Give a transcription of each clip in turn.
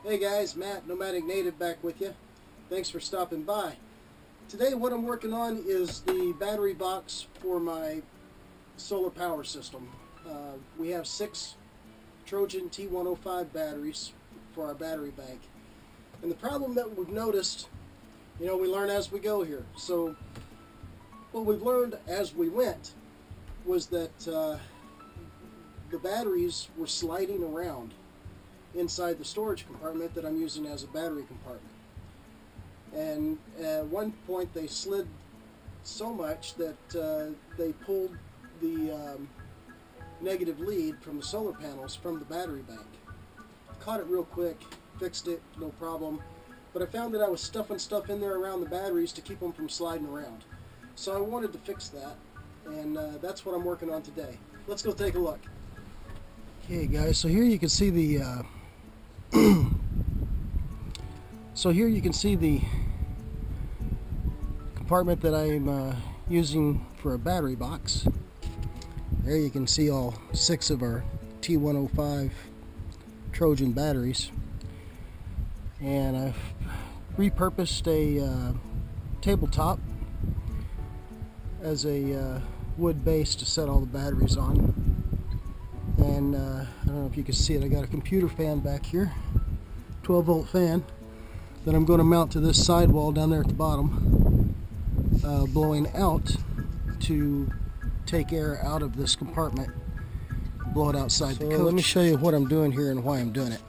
Hey guys, Matt, Nomadic Native back with you. Thanks for stopping by. Today what I'm working on is the battery box for my solar power system. We have 6 Trojan T105 batteries for our battery bank. And the problem that we've noticed, we learn as we go here. So what we've learned as we went was that the batteries were sliding around inside the storage compartment that I'm using as a battery compartment. And at one point they slid so much that they pulled the negative lead from the solar panels from the battery bank. Caught it real quick, fixed it, no problem. But I found that I was stuffing stuff in there around the batteries to keep them from sliding around. So I wanted to fix that, and that's what I'm working on today. Let's go take a look. Okay guys, so here you can see the compartment that I'm using for a battery box. There you can see all 6 of our T105 Trojan batteries. And I've repurposed a tabletop as a wood base to set all the batteries on. And I don't know if you can see it, I got a computer fan back here, 12 volt fan, that I'm going to mount to this sidewall down there at the bottom, blowing out to take air out of this compartment, blow it outside the coach. Let me show you what I'm doing here and why I'm doing it.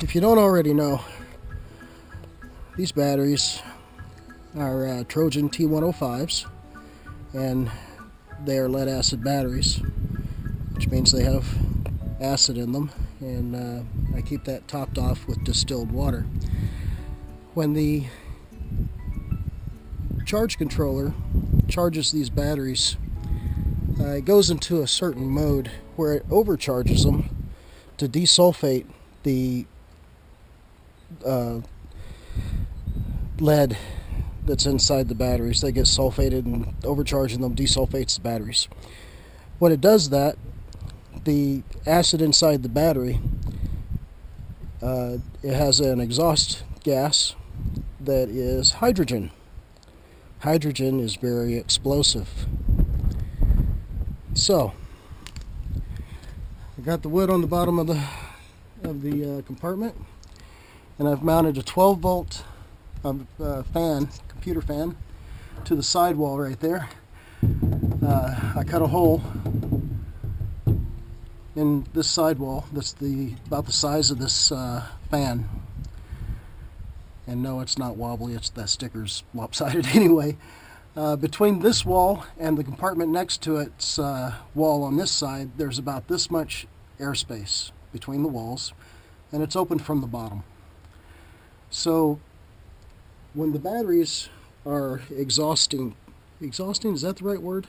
If you don't already know, these batteries are Trojan T105s, and they are lead acid batteries, which means they have acid in them, and I keep that topped off with distilled water. When the charge controller charges these batteries, it goes into a certain mode where it overcharges them to desulfate the lead that's inside the batteries. They get sulfated, and overcharging them desulfates the batteries. When it does that, the acid inside the battery, it has an exhaust gas that is hydrogen. Hydrogen is very explosive. So I got the wood on the bottom of the compartment, and I've mounted a 12 volt computer fan to the sidewall right there. I cut a hole in this sidewall that's about the size of this fan. And no, it's not wobbly, it's that sticker's lopsided anyway. Between this wall and the compartment next to its wall on this side, there's about this much airspace between the walls, and it's open from the bottom. So when the batteries are exhausting, is that the right word?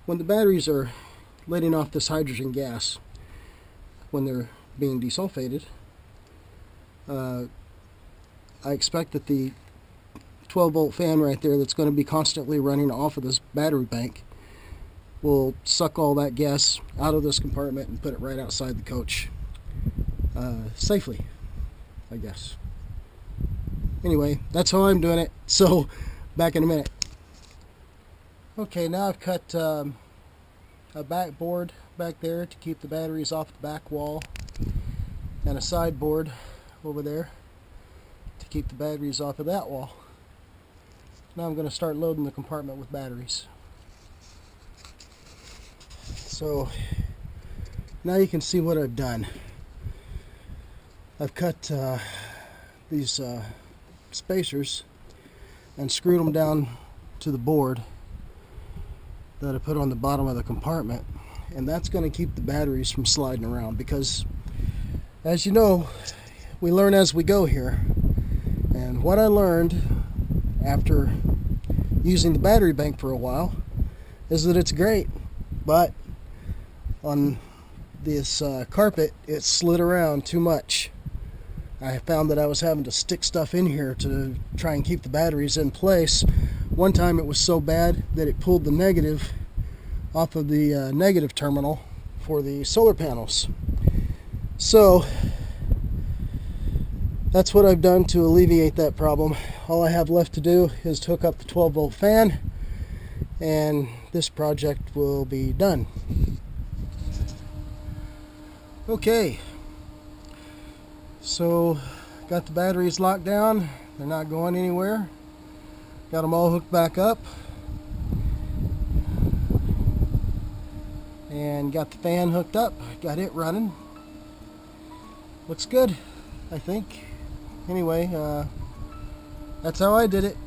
When the batteries are letting off this hydrogen gas, when they're being desulfated, I expect that the 12 volt fan right there that's going to be constantly running off of this battery bank will suck all that gas out of this compartment and put it right outside the coach, safely, I guess. Anyway, that's how I'm doing it, so back in a minute. Okay, now I've cut a back board back there to keep the batteries off the back wall, and a side board over there to keep the batteries off of that wall. Now I'm going to start loading the compartment with batteries. So now you can see what I've done. I've cut these spacers and screwed them down to the board that I put on the bottom of the compartment, and that's going to keep the batteries from sliding around, because as you know, we learn as we go here. And what I learned after using the battery bank for a while is that it's great, but on this carpet it slid around too much. I found that I was having to stick stuff in here to try and keep the batteries in place. One time it was so bad that it pulled the negative off of the negative terminal for the solar panels. So That's what I've done to alleviate that problem. All I have left to do is to hook up the 12-volt fan, and this project will be done. Okay, so got the batteries locked down. They're not going anywhere. Got them all hooked back up. And got the fan hooked up. Got it running. Looks good, I think. Anyway, that's how I did it.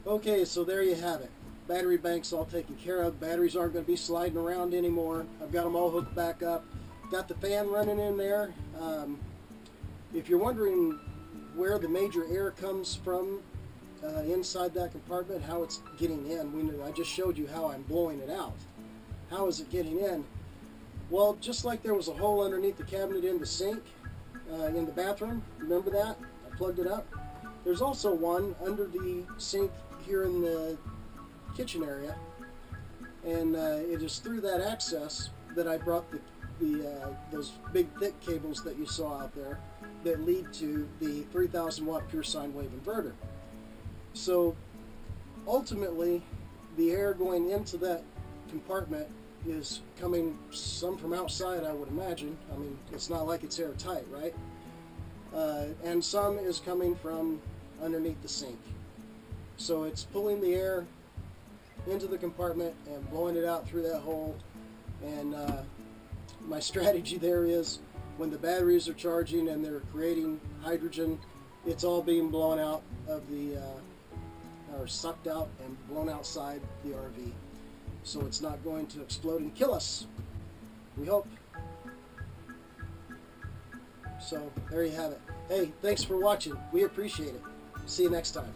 Okay, so there you have it. Battery bank's all taken care of. Batteries aren't going to be sliding around anymore. I've got them all hooked back up. Got the fan running in there. If you're wondering where the major air comes from inside that compartment, how it's getting in, I just showed you how I'm blowing it out. How is it getting in? Well, just like there was a hole underneath the cabinet in the sink in the bathroom, remember that? I plugged it up. There's also one under the sink here in the kitchen area, and it is through that access that I brought those big thick cables that you saw out there that lead to the 3,000 watt pure sine wave inverter. So ultimately the air going into that compartment is coming some from outside, I would imagine. I mean, it's not like it's airtight, right? And some is coming from underneath the sink. So it's pulling the air into the compartment and blowing it out through that hole. And my strategy there is, when the batteries are charging and they're creating hydrogen, it's all being blown out of the, or sucked out and blown outside the RV. So it's not going to explode and kill us. We hope. So there you have it. Hey, thanks for watching. We appreciate it. See you next time.